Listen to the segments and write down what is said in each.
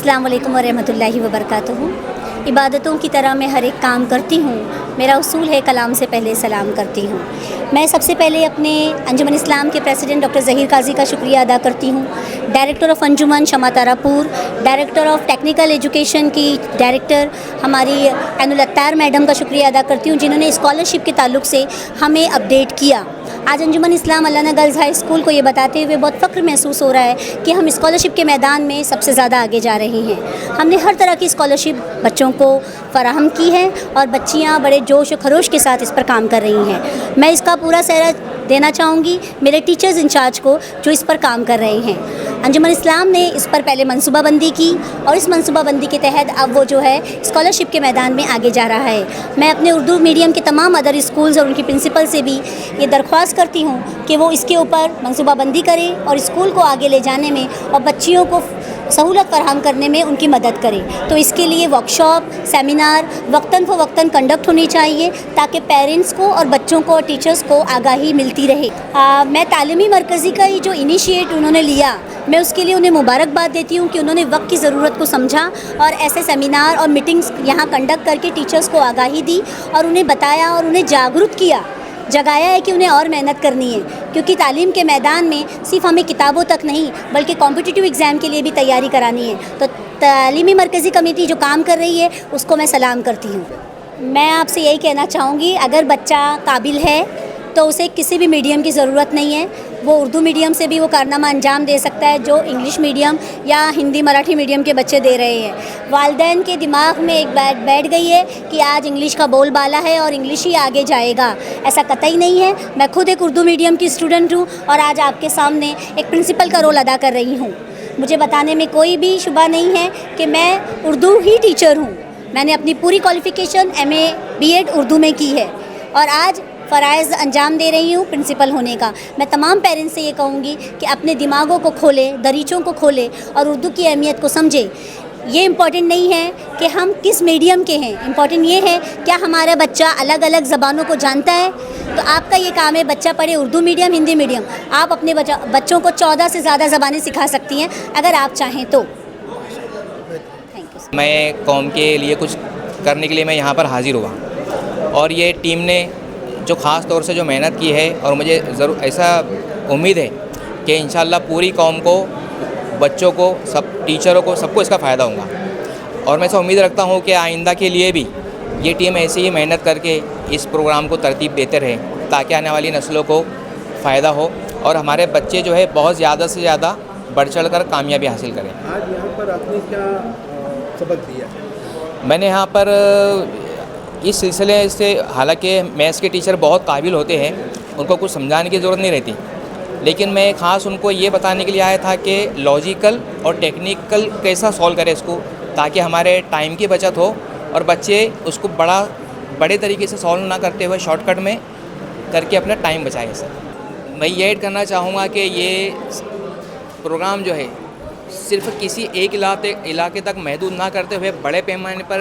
अस्सलाम वालेकुम व रहमतुल्लाहि व बरकातुहू। इबादतों की तरह मैं हर एक काम करती हूँ। मेरा उसूल है कलाम से पहले सलाम करती हूँ। मैं सबसे पहले अपने अंजुमन इस्लाम के प्रेसिडेंट डॉक्टर ज़हीर काजी का शुक्रिया अदा करती हूँ। Director of Anjuman Shama Tarapur, director of technical education की डायरेक्टर हमारी एनुल अत्तार मैडम का शुक्रिया अदा करती हूँ, जिन्होंने स्कॉलरशिप के ताल्लुक़ से हमें अपडेट किया। आज अंजुमन इस्लाम अल्लाना गर्ल्स हाई स्कूल को ये बताते हुए बहुत फ़ख्र महसूस हो रहा है कि हम स्कॉलरशिप के मैदान में सबसे ज़्यादा आगे जा रहे हैं। हमने हर तरह की स्कॉलरशिप बच्चों को फ़राहम की है और बच्चियाँ बड़े जोश और खरोश के साथ इस पर काम कर रही हैं। मैं इसका पूरा सेहरा देना चाहूँगी मेरे टीचर्स इंचार्ज को, जो इस पर काम कर रहे हैं। अंजुमन इस्लाम ने इस पर पहले मनसूबाबंदी की और इस मनसूबाबंदी के तहत अब वो जो है स्कॉलरशिप के मैदान में आगे जा रहा है। मैं अपने उर्दू मीडियम के तमाम अदर स्कूल्स और उनकी प्रिंसिपल से भी ये दरख्वास्त करती हूँ कि वो इसके ऊपर मनसूबाबंदी करें और स्कूल को आगे ले जाने में और बच्चियों को सहूलत फराहम करने में उनकी मदद करें। तो इसके लिए वर्कशॉप, सेमिनार वक्तन फ़वक्तन कंडक्ट होनी चाहिए ताकि पेरेंट्स को और बच्चों को और टीचर्स को आगाही मिलती रहे। मैं तालीमी मरकज़ी का ये जो इनिशिएट उन्होंने लिया, मैं उसके लिए उन्हें मुबारकबाद देती हूँ कि उन्होंने वक्त की ज़रूरत को समझा और ऐसे सेमिनार और मीटिंग्स यहाँ कंडक्ट करके टीचर्स को आगाही दी और उन्हें बताया और उन्हें जागरूक किया, जगाया है कि उन्हें और मेहनत करनी है, क्योंकि तालीम के मैदान में सिर्फ हमें किताबों तक नहीं बल्कि कॉम्पिटिटिव एग्ज़ाम के लिए भी तैयारी करानी है। तो तालीमी मरकज़ी कमेटी जो काम कर रही है उसको मैं सलाम करती हूँ। मैं आपसे यही कहना चाहूँगी, अगर बच्चा काबिल है तो उसे किसी भी मीडियम की ज़रूरत नहीं है। वो उर्दू मीडियम से भी वो कारनामा अंजाम दे सकता है जो इंग्लिश मीडियम या हिंदी मराठी मीडियम के बच्चे दे रहे हैं। वालिदैन के दिमाग में एक बात बैठ गई है कि आज इंग्लिश का बोलबाला है और इंग्लिश ही आगे जाएगा। ऐसा कतई नहीं है। मैं खुद एक उर्दू मीडियम की स्टूडेंट हूँ और आज आपके सामने एक प्रिंसिपल का रोल अदा कर रही हूँ। मुझे बताने में कोई भी शुबा नहीं है कि मैं उर्दू ही टीचर हूँ। मैंने अपनी पूरी क्वालिफ़िकेशन MA B.Ed उर्दू में की है और आज फ़राइज़ अंजाम दे रही हूँ प्रिंसिपल होने का। मैं तमाम पेरेंट्स से ये कहूँगी कि अपने दिमागों को खोलें, दरीचों को खोलें और उर्दू की अहमियत को समझें। ये इम्पॉर्टेंट नहीं है कि हम किस मीडियम के हैं, इम्पॉर्टेंट ये है क्या हमारा बच्चा अलग अलग ज़बानों को जानता है। तो आपका ये काम है, बच्चा पढ़े उर्दू मीडियम, हिंदी मीडियम, आप अपने बच्चों को 14 से ज़्यादा ज़बानें सिखा सकती हैं अगर आप चाहें तो। Thank you. मैं कौम के लिए कुछ करने के लिए मैं यहाँ पर हाज़िर हुआ और ये टीम ने जो ख़ास तौर से जो मेहनत की है और मुझे ज़रूर ऐसा उम्मीद है कि इंशाल्लाह पूरी कौम को, बच्चों को, सब टीचरों को, सबको इसका फ़ायदा होगा। और मैं ऐसा उम्मीद रखता हूँ कि आइंदा के लिए भी ये टीम ऐसे ही मेहनत करके इस प्रोग्राम को तरतीब देते रहे ताकि आने वाली नस्लों को फ़ायदा हो और हमारे बच्चे जो है बहुत ज़्यादा से ज़्यादा बढ़ चढ़ कर कामयाबी हासिल करें। आज यहाँ पर आपने क्या सबक दिया? मैंने यहाँ पर इस सिलसिले से, हालांकि मैथ्स के टीचर बहुत काबिल होते हैं, उनको कुछ समझाने की ज़रूरत नहीं रहती, लेकिन मैं ख़ास उनको ये बताने के लिए आया था कि लॉजिकल और टेक्निकल कैसा सॉल्व करें इसको, ताकि हमारे टाइम की बचत हो और बच्चे उसको बड़े तरीके से सॉल्व ना करते हुए शॉर्टकट में करके अपना टाइम बचाएं। सर, मैं ये ऐड करना चाहूँगा कि ये प्रोग्राम जो है सिर्फ किसी एक इलाके तक महदूद ना करते हुए बड़े पैमाने पर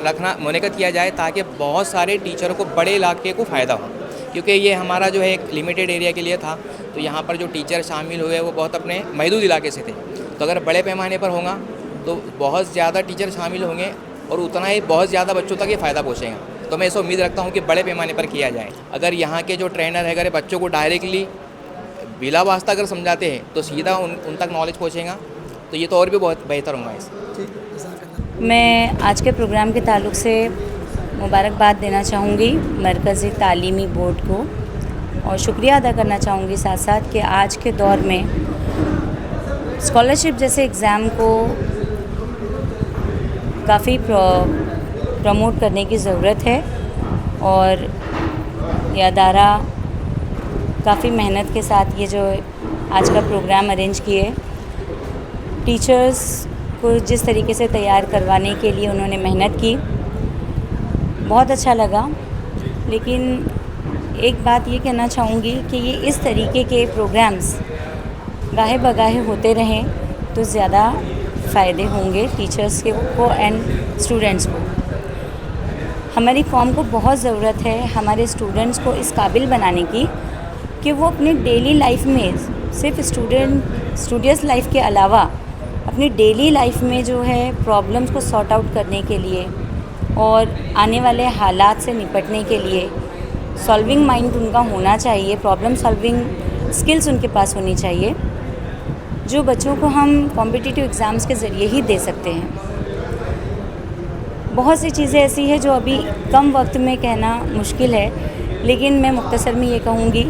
रखना मुनक़द किया जाए ताकि बहुत सारे टीचरों को बड़े इलाके को फ़ायदा हो, क्योंकि ये हमारा जो है एक लिमिटेड एरिया के लिए था। तो यहाँ पर जो टीचर शामिल हुए वो बहुत अपने महदूद इलाके से थे। तो अगर बड़े पैमाने पर होगा तो बहुत ज़्यादा टीचर शामिल होंगे और उतना ही बहुत ज़्यादा बच्चों तक ये फ़ायदा पहुँचेगा। तो मैं ऐसा उम्मीद रखता हूँ कि बड़े पैमाने पर किया जाए। अगर यहाँ के जो ट्रेनर है अगर बच्चों को डायरेक्टली बिला वास्ता अगर समझाते हैं तो सीधा उन तक नॉलेज पहुँचेगा, तो ये तो और भी बहुत बेहतर होगा इससे। मैं आज के प्रोग्राम के ताल्लुक़ से मुबारकबाद देना चाहूँगी मरकज़ी तालीमी बोर्ड को और शुक्रिया अदा करना चाहूँगी साथ साथ कि आज के दौर में स्कॉलरशिप जैसे एग्ज़ाम को काफ़ी प्रमोट करने की ज़रूरत है और यह अदारा काफ़ी मेहनत के साथ ये जो आज का प्रोग्राम अरेंज किए, टीचर्स को जिस तरीके से तैयार करवाने के लिए उन्होंने मेहनत की, बहुत अच्छा लगा। लेकिन एक बात ये कहना चाहूँगी कि ये इस तरीके के प्रोग्राम्स गाहे बगाहे होते रहें तो ज़्यादा फ़ायदे होंगे टीचर्स को एंड स्टूडेंट्स को। हमारी कौम को बहुत ज़रूरत है हमारे स्टूडेंट्स को इस काबिल बनाने की कि वो अपने डेली लाइफ में सिर्फ स्टूडियस लाइफ के अलावा अपनी डेली लाइफ में जो है प्रॉब्लम्स को सॉर्ट आउट करने के लिए और आने वाले हालात से निपटने के लिए सॉल्विंग माइंड उनका होना चाहिए, प्रॉब्लम सॉल्विंग स्किल्स उनके पास होनी चाहिए, जो बच्चों को हम कॉम्पिटिटिव एग्ज़ाम्स के ज़रिए ही दे सकते हैं। बहुत सी चीज़ें ऐसी हैं जो अभी कम वक्त में कहना मुश्किल है, लेकिन मैं मुख्तसर में ये कहूँगी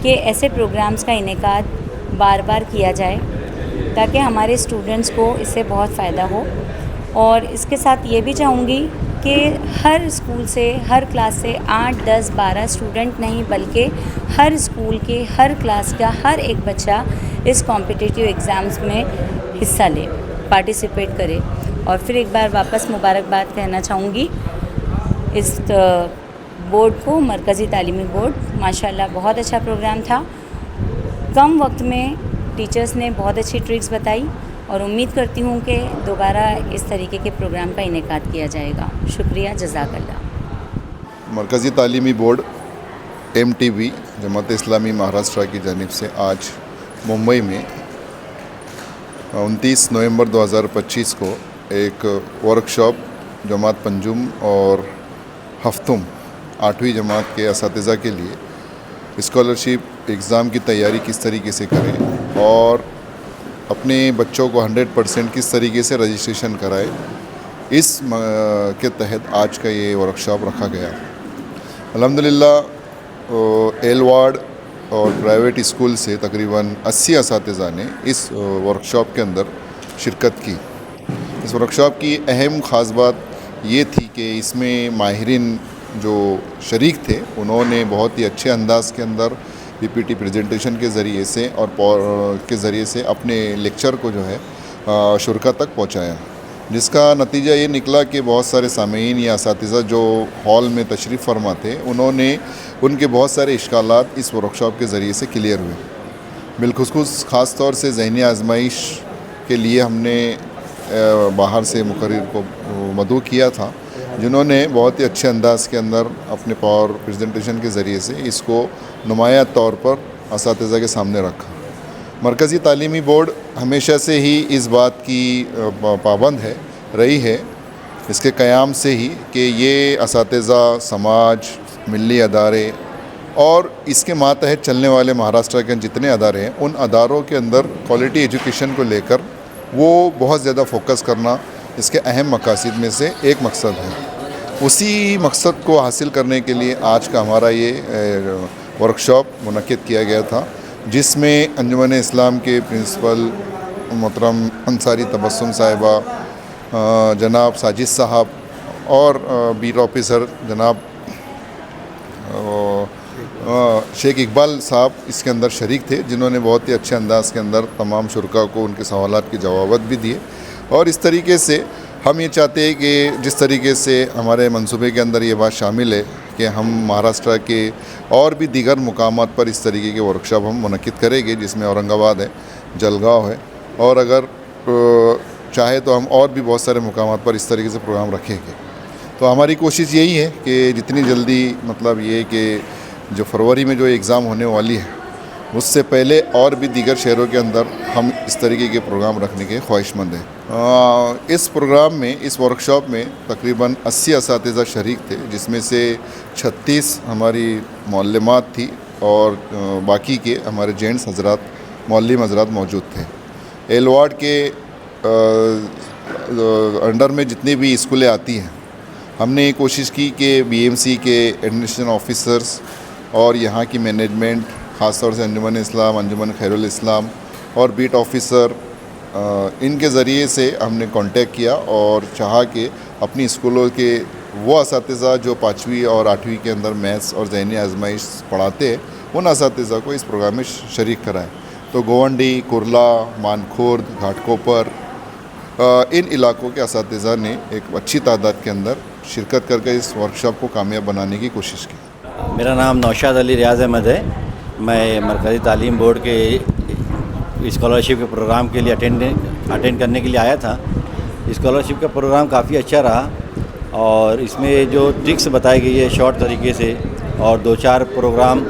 कि ऐसे प्रोग्राम्स का इनेकाद बार बार किया जाए ताकि हमारे स्टूडेंट्स को इससे बहुत फ़ायदा हो। और इसके साथ ये भी चाहूँगी कि हर स्कूल से, हर क्लास से 8, 10, 12 स्टूडेंट नहीं बल्कि हर स्कूल के हर क्लास का हर एक बच्चा इस कॉम्पिटिटिव एग्ज़ाम्स में हिस्सा ले, पार्टिसिपेट करे। और फिर एक बार वापस मुबारकबाद कहना चाहूँगी इस बोर्ड को, मरकज़ी तालीमी बोर्ड। माशाल्लाह बहुत अच्छा प्रोग्राम था, कम वक्त में टीचर्स ने बहुत अच्छी ट्रिक्स बताई और उम्मीद करती हूँ कि दोबारा इस तरीके के प्रोग्राम का इनेकाद किया जाएगा। शुक्रिया, जज़ाकल्लाह। मरकज़ी तालीमी बोर्ड MTB जमात इस्लामी महाराष्ट्र की जानिब से आज मुंबई में 29 नवंबर 2025 को एक वर्कशॉप जमात पंजुम और हफ्तुम 8वीं जमात के असातिज़ा के लिए स्कॉलरशिप एग्ज़ाम की तैयारी किस तरीके से करें और अपने बच्चों को 100% किस तरीके से रजिस्ट्रेशन कराएं, इस के तहत आज का ये वर्कशॉप रखा गया। अल्हम्दुलिल्लाह एल वार्ड और प्राइवेट स्कूल से तकरीबन 80 असातिज़ा ने इस वर्कशॉप के अंदर शिरकत की। इस वर्कशॉप की अहम ख़ास बात ये थी कि इसमें माहिरीन जो शरीक थे उन्होंने बहुत ही अच्छे अंदाज़ के अंदर PPT प्रेजेंटेशन के ज़रिए से और के ज़रिए से अपने लेक्चर को जो है शुरा तक पहुँचाया, जिसका नतीजा ये निकला कि बहुत सारे सामीन या असातिज़ा जो हॉल में तशरीफ़ फरमा थे उन्होंने उनके बहुत सारे इश्कालात इस वर्कशॉप के ज़रिए से क्लियर हुए। बिलखुसूस ख़ास तौर से ज़हनी आजमाइश के लिए हमने बाहर से मुकर्रिर को मदऊ किया था, जिन्होंने बहुत ही अच्छे अंदाज़ के अंदर अपने पावर प्रेजेंटेशन के ज़रिए से इसको नुमाया तौर पर असातिज़ा के सामने रखा। मरकज़ी तालीमी बोर्ड हमेशा से ही इस बात की पाबंद रही है, इसके क़याम से ही, कि ये असातिज़ा, समाज, मिली अदारे और इसके मातहत चलने वाले महाराष्ट्र के जितने अदारे हैं उन अदारों के अंदर क्वालिटी एजुकेशन को लेकर वो बहुत ज़्यादा फोकस करना इसके अहम मकासद में से एक मकसद है। उसी मकसद को हासिल करने के लिए आज का हमारा ये वर्कशॉप मुनक़िद किया गया था, जिसमें अंजुमन इस्लाम के प्रिंसिपल मोहतरम अंसारी तबस्सुम साहिबा, जनाब साजिद साहब और बीट ऑफिसर जनाब शेख इकबाल साहब इसके अंदर शरीक थे, जिन्होंने बहुत ही अच्छे अंदाज़ के अंदर तमाम शुरा को उनके सवालात के जवाब भी दिए। और इस तरीके से हम ये चाहते हैं कि जिस तरीके से हमारे मंसूबे के अंदर ये बात शामिल है कि हम महाराष्ट्र के और भी दीगर मुकामात पर इस तरीके के वर्कशॉप हम मुनक़िद करेंगे, जिसमें औरंगाबाद है, जलगांव है, और अगर चाहे तो हम और भी बहुत सारे मुकामात पर इस तरीके से प्रोग्राम रखेंगे। तो हमारी कोशिश यही है कि जितनी जल्दी, मतलब ये कि जो फरवरी में जो एग्ज़ाम होने वाली है उससे पहले और भी दीगर शहरों के अंदर हम इस तरीके के प्रोग्राम रखने के ख्वाहिशमंद हैं। इस प्रोग्राम में, इस वर्कशॉप में तकरीबन 80 असातिज़ा शरीक थे, जिसमें से 36 हमारी मौल्लिमात थी और बाकी के हमारे जेंट्स हजरात, मौल्लिम हजरात मौजूद थे। एल वार्ड के अंडर में जितनी भी स्कूलें आती हैं, हमने ये कोशिश की कि BMC के एडमिनिस्ट्रेशन ऑफिसर्स और यहाँ की मैनेजमेंट, ख़ास तौर से अंजुमन इस्लाम, अंजुमन खैरुल इस्लाम और बीट ऑफिसर, इनके ज़रिए से हमने कांटेक्ट किया और चाहा कि अपनी स्कूलों के वो असातिज़ा जो 5वीं और 8वीं के अंदर मैथ्स और ज़हनी आजमाइश पढ़ाते हैं, उन असातिज़ा को इस प्रोग्राम में शरीक कराएं। तो गोवंडी, कुरला, मानखुर्द, घाटकोपर, इन इलाकों के असातिज़ा ने एक अच्छी तादाद के अंदर शिरकत करके इस वर्कशॉप को कामयाब बनाने की कोशिश की। मेरा नाम नौशाद अली रियाज़ अहमद है। मैं मरकज़ी तालीम बोर्ड के स्कॉलरशिप के प्रोग्राम के लिए अटेंड करने के लिए आया था। स्कॉलरशिप का प्रोग्राम काफ़ी अच्छा रहा और इसमें जो ट्रिक्स बताई गई है शॉर्ट तरीके से, और दो चार प्रोग्राम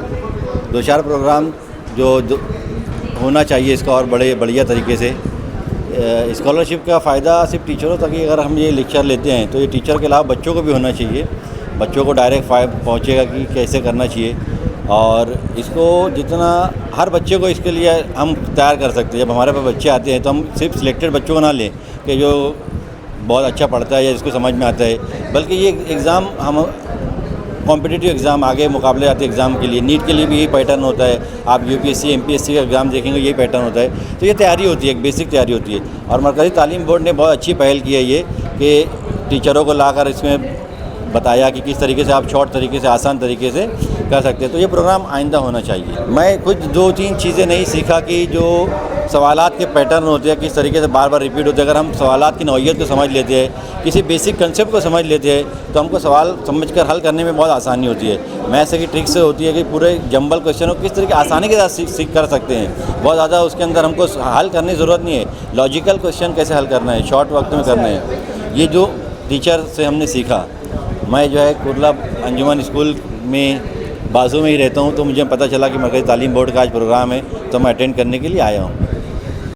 जो होना चाहिए इसका और बढ़िया तरीके से, स्कॉलरशिप का फ़ायदा सिर्फ टीचरों तक ही अगर हम ये लेक्चर लेते हैं तो ये टीचर के अलावा बच्चों को भी होना चाहिए। बच्चों को डायरेक्ट पहुँचेगा कि कैसे करना चाहिए, और इसको जितना हर बच्चे को इसके लिए हम तैयार कर सकते हैं। जब हमारे पास बच्चे आते हैं तो हम सिर्फ सिलेक्टेड बच्चों को ना लें कि जो बहुत अच्छा पढ़ता है या जिसको समझ में आता है, बल्कि ये एग्ज़ाम हम कॉम्पिटिटिव एग्ज़ाम, आगे मुकाबले आते एग्ज़ाम के लिए, नीट के लिए भी यही पैटर्न होता है। आप यूपीएससी एमपीएससी का एग्ज़ाम देखेंगे यही पैटर्न होता है। तो ये तैयारी होती है, एक बेसिक तैयारी होती है। और मरकज़ी तालीम बोर्ड ने बहुत अच्छी पहल की है ये कि टीचरों को लाकर इसमें बताया कि किस तरीके से आप शॉर्ट तरीके से, आसान तरीके से कर सकते हैं। तो ये प्रोग्राम आइंदा होना चाहिए। मैं कुछ 2-3 चीज़ें नहीं सीखा कि जो सवालात के पैटर्न होते हैं किस तरीके से बार बार रिपीट होते हैं। अगर हम सवालात की नौइयत को समझ लेते हैं, किसी बेसिक कंसेप्ट को समझ लेते हैं, तो हमको सवाल समझकर हल करने में बहुत आसानी होती है। मैथ्स की ट्रिक से होती है कि पूरे जंबल क्वेश्चन को किस तरीके आसानी के साथ सीख कर सकते हैं। बहुत ज़्यादा उसके अंदर हमको हल करने की ज़रूरत नहीं है। लॉजिकल क्वेश्चन कैसे हल करना है, शॉर्ट वक्त में करना है, ये जो टीचर से हमने सीखा। मैं जो है कुर्ला अंजुमन स्कूल में बाजू में ही रहता हूँ, तो मुझे पता चला कि मरकज़ी तालीम बोर्ड का आज प्रोग्राम है, तो मैं अटेंड करने के लिए आया हूँ।